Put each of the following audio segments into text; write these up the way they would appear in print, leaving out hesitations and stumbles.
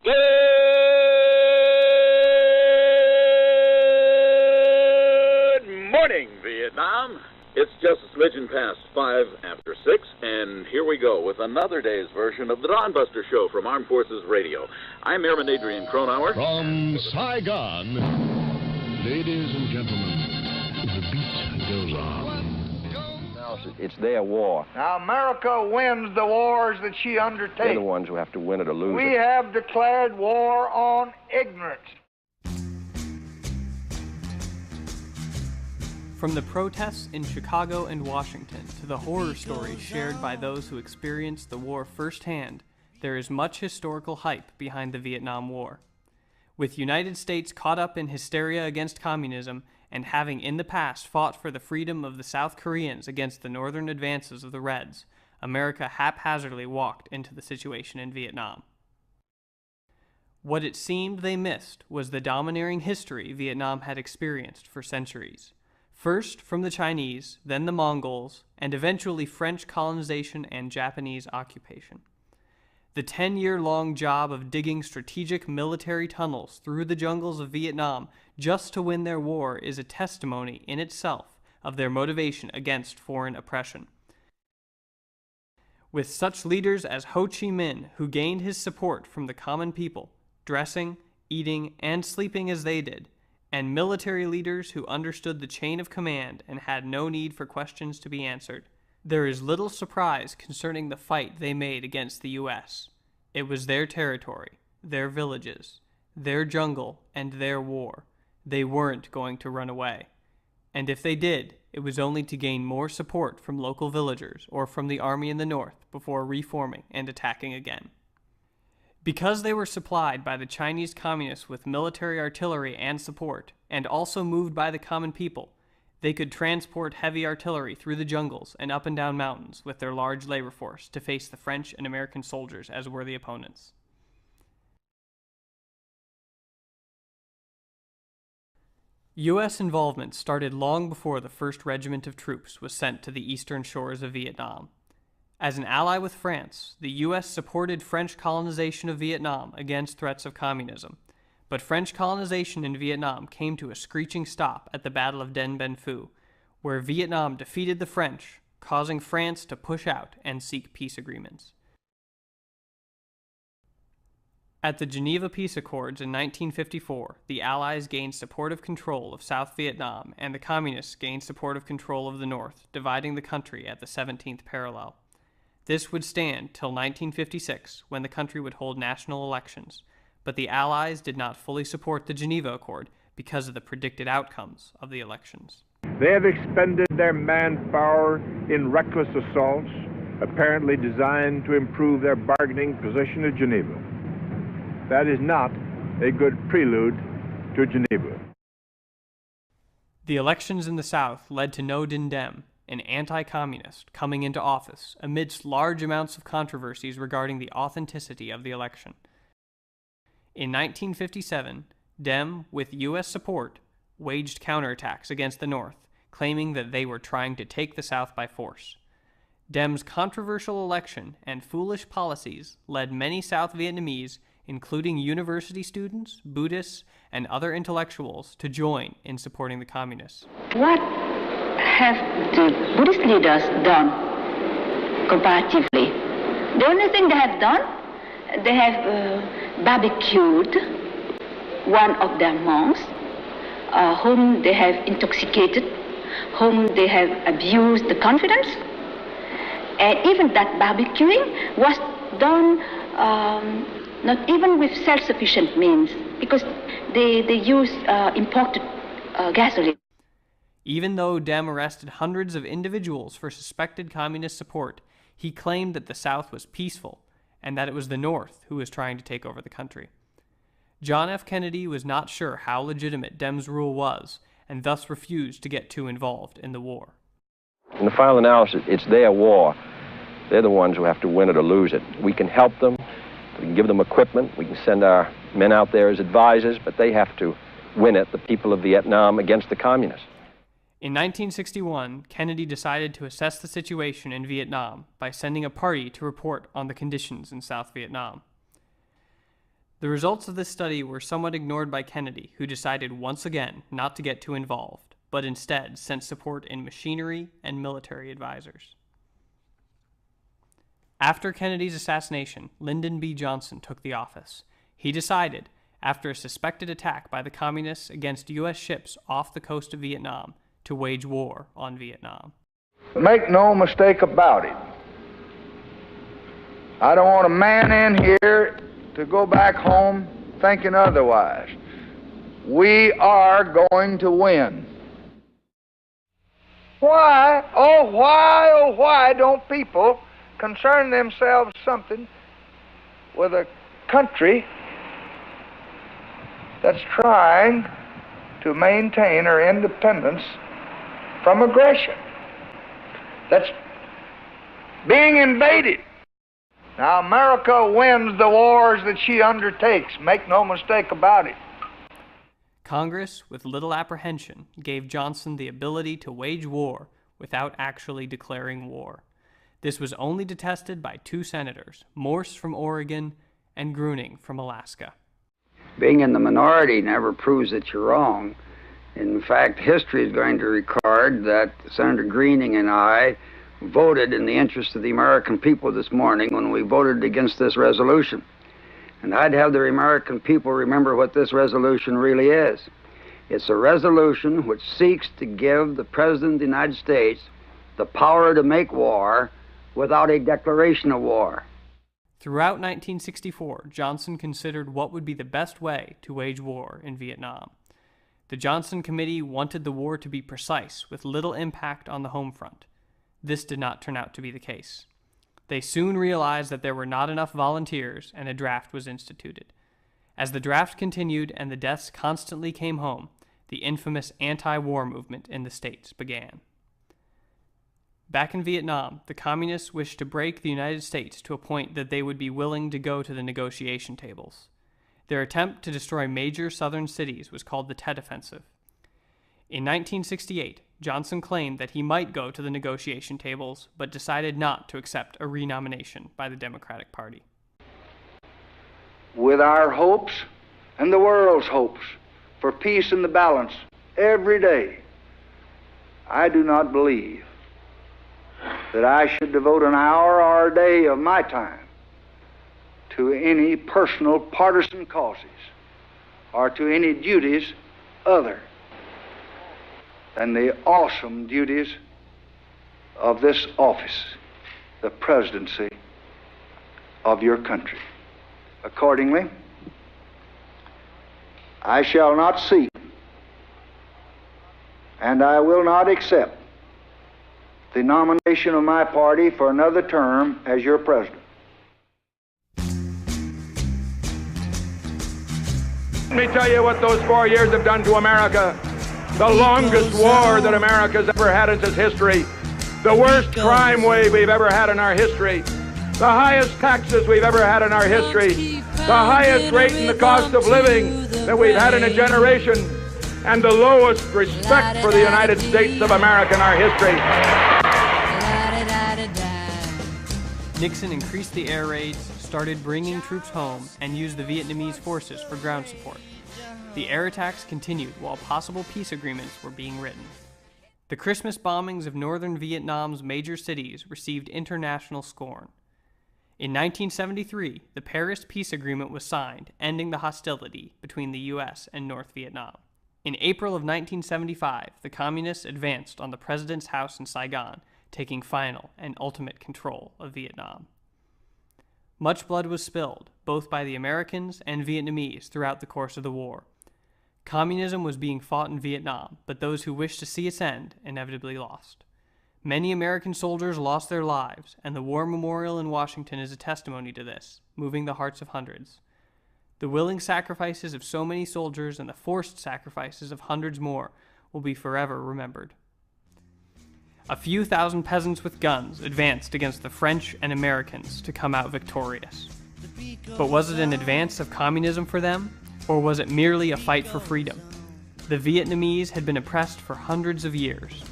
Good morning, Vietnam. It's just a smidgen past 5 after 6, and here we go with another day's version of the Dawn Buster Show from Armed Forces Radio. I'm Airman Adrian Cronauer. From Saigon, ladies and gentlemen, the beat goes on. It's their war. Now, America wins the wars that she undertakes. They're the ones who have to win it or lose it. We have declared war on ignorance. From the protests in Chicago and Washington to the horror stories shared by those who experienced the war firsthand, there is much historical hype behind the Vietnam War. With United States caught up in hysteria against communism and having in the past fought for the freedom of the South Koreans against the northern advances of the Reds, America haphazardly walked into the situation in Vietnam. What it seemed they missed was the domineering history Vietnam had experienced for centuries. First from the Chinese, then the Mongols, and eventually French colonization and Japanese occupation. The 10-year-long job of digging strategic military tunnels through the jungles of Vietnam just to win their war is a testimony in itself of their motivation against foreign oppression. With such leaders as Ho Chi Minh, who gained his support from the common people, dressing, eating, and sleeping as they did, and military leaders who understood the chain of command and had no need for questions to be answered, there is little surprise concerning the fight they made against the U.S. It was their territory, their villages, their jungle, and their war. They weren't going to run away. And if they did, it was only to gain more support from local villagers or from the army in the north before reforming and attacking again. Because they were supplied by the Chinese communists with military artillery and support, and also moved by the common people, they could transport heavy artillery through the jungles and up and down mountains with their large labor force to face the French and American soldiers as worthy opponents. U.S. involvement started long before the 1st Regiment of troops was sent to the eastern shores of Vietnam. As an ally with France, the U.S. supported French colonization of Vietnam against threats of communism. But French colonization in Vietnam came to a screeching stop at the Battle of Dien Bien Phu, where Vietnam defeated the French, causing France to push out and seek peace agreements. At the Geneva Peace Accords in 1954, the Allies gained supportive control of South Vietnam, and the Communists gained supportive control of the North, dividing the country at the 17th parallel. This would stand till 1956, when the country would hold national elections, but the Allies did not fully support the Geneva Accord because of the predicted outcomes of the elections. They have expended their manpower in reckless assaults, apparently designed to improve their bargaining position at Geneva. That is not a good prelude to Geneva. The elections in the South led to No Dinh Diem, an anti-communist, coming into office amidst large amounts of controversies regarding the authenticity of the election. In 1957, Diem, with U.S. support, waged counterattacks against the North, claiming that they were trying to take the South by force. Diem's controversial election and foolish policies led many South Vietnamese, including university students, Buddhists, and other intellectuals, to join in supporting the communists. What have the Buddhist leaders done comparatively? The only thing they have done, they have barbecued one of their monks, whom they have intoxicated, whom they have abused the confidence. And even that barbecuing was done not even with self-sufficient means, because they use imported gasoline. Even though Diem arrested hundreds of individuals for suspected communist support, he claimed that the South was peaceful and that it was the North who was trying to take over the country. John F. Kennedy was not sure how legitimate Diem's rule was, and thus refused to get too involved in the war. In the final analysis, it's their war. They're the ones who have to win it or lose it. We can help them, we can give them equipment, we can send our men out there as advisors, but they have to win it, the people of Vietnam, against the communists. In 1961, Kennedy decided to assess the situation in Vietnam by sending a party to report on the conditions in South Vietnam. The results of this study were somewhat ignored by Kennedy, who decided once again not to get too involved, but instead sent support in machinery and military advisors. After Kennedy's assassination, Lyndon B. Johnson took the office. He decided, after a suspected attack by the Communists against U.S. ships off the coast of Vietnam, to wage war on Vietnam. Make no mistake about it. I don't want a man in here to go back home thinking otherwise. We are going to win. Why, oh why don't people concern themselves something with a country that's trying to maintain her independence from aggression, that's being invaded? Now, America wins the wars that she undertakes. Make no mistake about it. Congress, with little apprehension, gave Johnson the ability to wage war without actually declaring war. This was only detested by two senators, Morse from Oregon and Gruening from Alaska. Being in the minority never proves that you're wrong. In fact, history is going to record that Senator Gruening and I voted in the interest of the American people this morning when we voted against this resolution. And I'd have the American people remember what this resolution really is. It's a resolution which seeks to give the President of the United States the power to make war without a declaration of war. Throughout 1964, Johnson considered what would be the best way to wage war in Vietnam. The Johnson Committee wanted the war to be precise, with little impact on the home front. This did not turn out to be the case. They soon realized that there were not enough volunteers, and a draft was instituted. As the draft continued and the deaths constantly came home, the infamous anti-war movement in the States began. Back in Vietnam, the Communists wished to break the United States to a point that they would be willing to go to the negotiation tables. Their attempt to destroy major southern cities was called the Tet Offensive. In 1968, Johnson claimed that he might go to the negotiation tables, but decided not to accept a renomination by the Democratic Party. With our hopes and the world's hopes for peace and the balance every day, I do not believe that I should devote an hour or a day of my time to any personal partisan causes or to any duties other than the awesome duties of this office, the presidency of your country. Accordingly, I shall not seek and I will not accept the nomination of my party for another term as your president. Let me tell you what those 4 years have done to America. The longest war that America's ever had in its history. The worst crime wave we've ever had in our history. The highest taxes we've ever had in our history. The highest rate in the cost of living that we've had in a generation. And the lowest respect for the United States of America in our history. Nixon increased the air raids, started bringing troops home, and used the Vietnamese forces for ground support. The air attacks continued while possible peace agreements were being written. The Christmas bombings of northern Vietnam's major cities received international scorn. In 1973, the Paris Peace Agreement was signed, ending the hostility between the U.S. and North Vietnam. In April of 1975, the Communists advanced on the President's house in Saigon, taking final and ultimate control of Vietnam. Much blood was spilled, both by the Americans and Vietnamese, throughout the course of the war. Communism was being fought in Vietnam, but those who wished to see its end inevitably lost. Many American soldiers lost their lives, and the War Memorial in Washington is a testimony to this, moving the hearts of hundreds. The willing sacrifices of so many soldiers and the forced sacrifices of hundreds more will be forever remembered. A few thousand peasants with guns advanced against the French and Americans to come out victorious. But was it an advance of communism for them, or was it merely a fight for freedom? The Vietnamese had been oppressed for hundreds of years.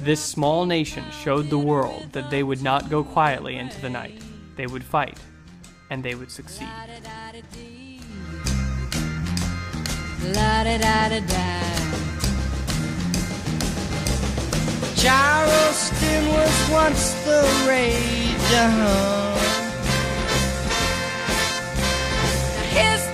This small nation showed the world that they would not go quietly into the night. They would fight, and they would succeed. da-da-da-da. Charleston was once the rage, His